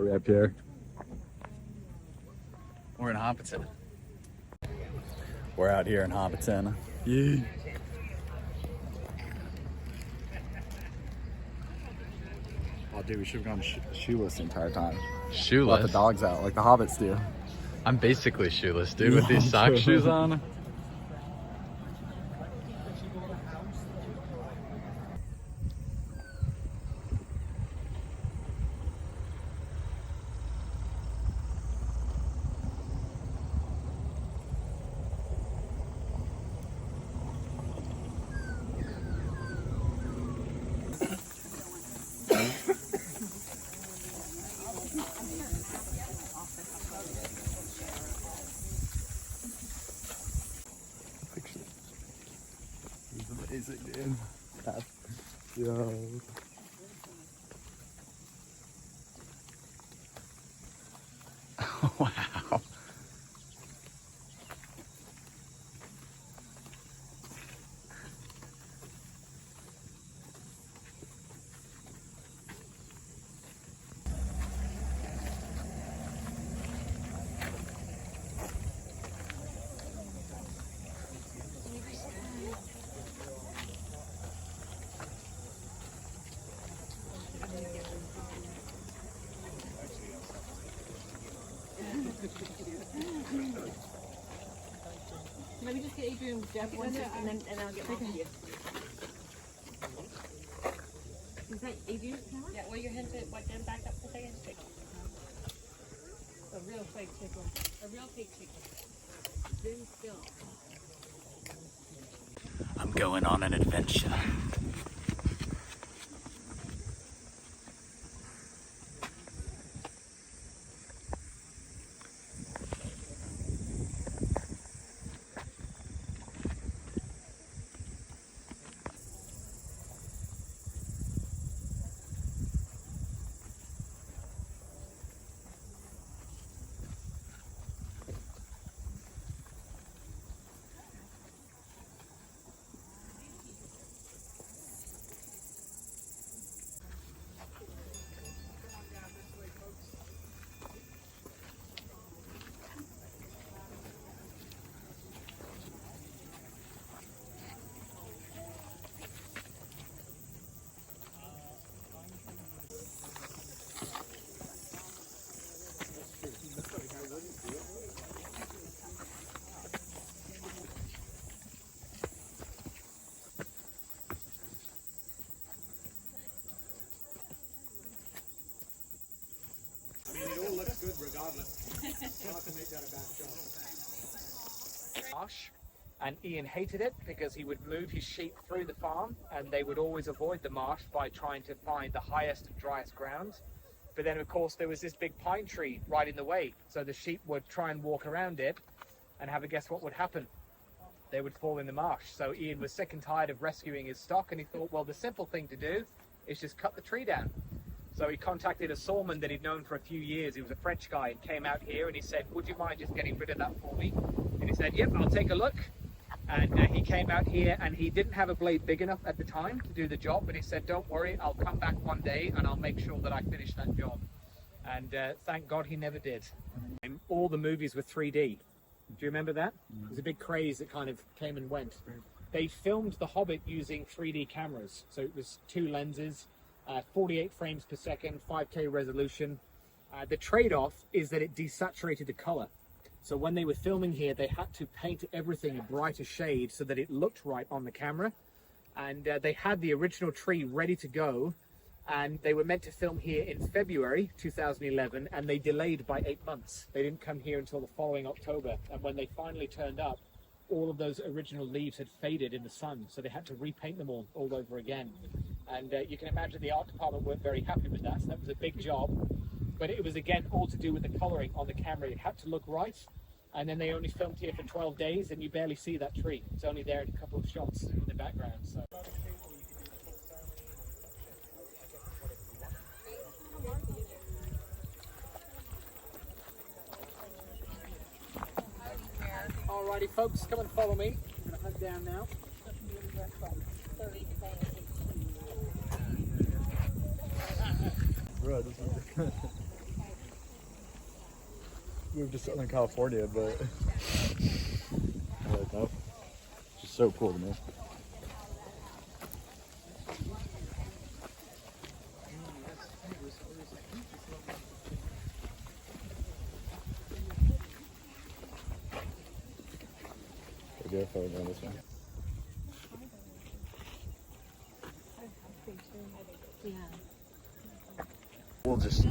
we up here? We're in Hobbiton. We're out here in Hobbiton. Yeah. Oh, dude, we should have gone shoeless the entire time. Shoeless? Let the dogs out, like the hobbits do. I'm basically shoeless, dude, with these sock shoes on. He's amazing, dude. Yo. Wow. Maybe just get Adrian with Jeff one second, and I'll get back to you. Is that Adrian's camera? Yeah, well, your hands are then back up for a second. A real fake chicken. A real fake chicken. Zoom still. I'm going on an adventure. Good regardless. Hard to make that a bad shot. Marsh, and Ian hated it because he would move his sheep through the farm and they would always avoid the marsh by trying to find the highest and driest ground. But then of course there was this big pine tree right in the way, so the sheep would try and walk around it and have a guess what would happen. They would fall in the marsh. So Ian was sick and tired of rescuing his stock, and he thought, well, the simple thing to do is just cut the tree down. So he contacted a sawman that he'd known for a few years. He was a French guy and came out here and he said, would you mind just getting rid of that for me? And he said, yep, I'll take a look. And he came out here and he didn't have a blade big enough at the time to do the job, but he said, don't worry, I'll come back one day and I'll make sure that I finish that job. And thank God he never did. And all the movies were 3D. Do you remember that? It was a big craze that kind of came and went. They filmed The Hobbit using 3D cameras. So it was 2 lenses, 48 frames per second, 5K resolution. The trade-off is that it desaturated the color. So when they were filming here, they had to paint everything a brighter shade so that it looked right on the camera. And they had the original tree ready to go. And they were meant to film here in February 2011, and they delayed by 8 months. They didn't come here until the following October. And when they finally turned up, all of those original leaves had faded in the sun, so they had to repaint them all over again. And you can imagine the art department weren't very happy with that, so that was a big job. But it was, again, all to do with the coloring on the camera. It had to look right. And then they only filmed here for 12 days, and you barely see that tree. It's only there in a couple of shots in the background. So. Alrighty, folks, come and follow me. I'm gonna hunt down now. Bro, this is moved to Southern California, but I like that. It's just so cool to me. Go if I would go this way. Yeah. We'll just.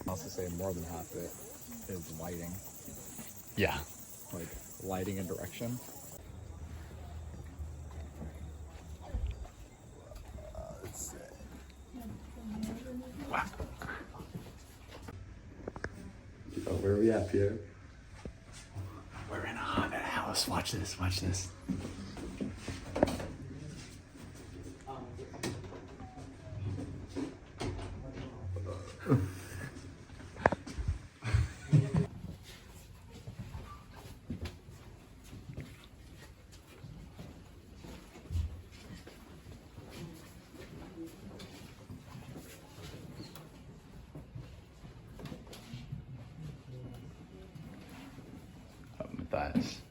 I'll also say more than half of it is lighting, Yeah. like lighting and direction. Let's see. Wow. Oh, where are we at, Pierre? We're in a haunted house. Watch this. Watch this. Matthias.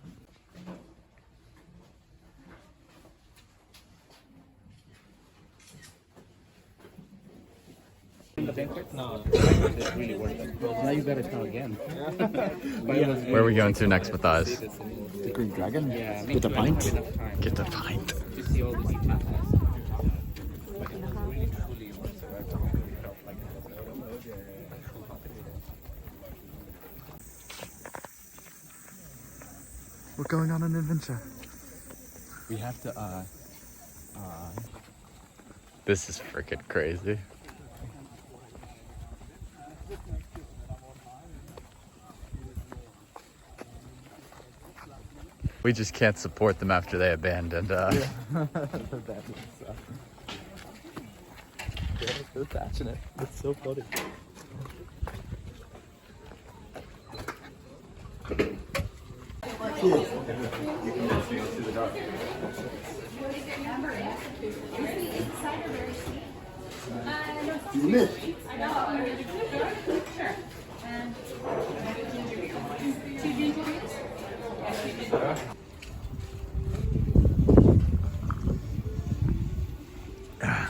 No, it's really worth it. Now you better come again. Where are we going to next, Matthias? The Green Dragon? Yeah, Get a pint? Get the pint. To see all the details. We're going on an adventure. We have to, This is freaking crazy. We just can't support them after they abandoned. They're so passionate. It's so funny.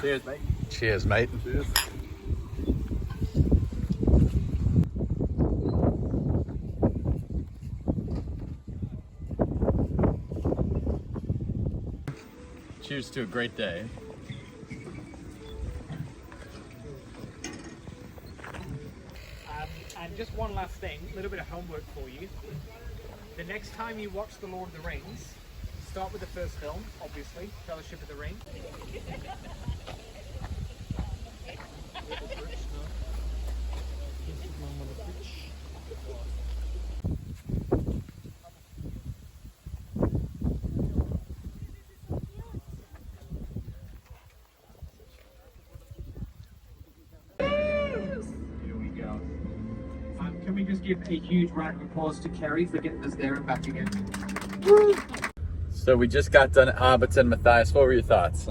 Cheers, mate. Cheers, mate. Cheers. Cheers to a great day. And just one last thing, a little bit of homework for you. The next time you watch The Lord of the Rings, start with the first film, obviously, Fellowship of the Ring. Here we go. Can we just give a huge round of applause to Kerry for getting us there and back again? So we just got done at Hobbiton. Matthias, what were your thoughts?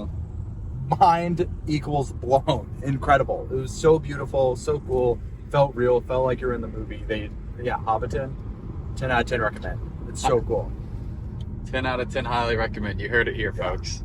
Mind equals blown. Incredible. It was so beautiful, so cool. Felt real. Felt like you're in the movie. Hobbiton, 10 out of 10 recommend. It's so cool. 10 out of 10 highly recommend. You heard it here, folks.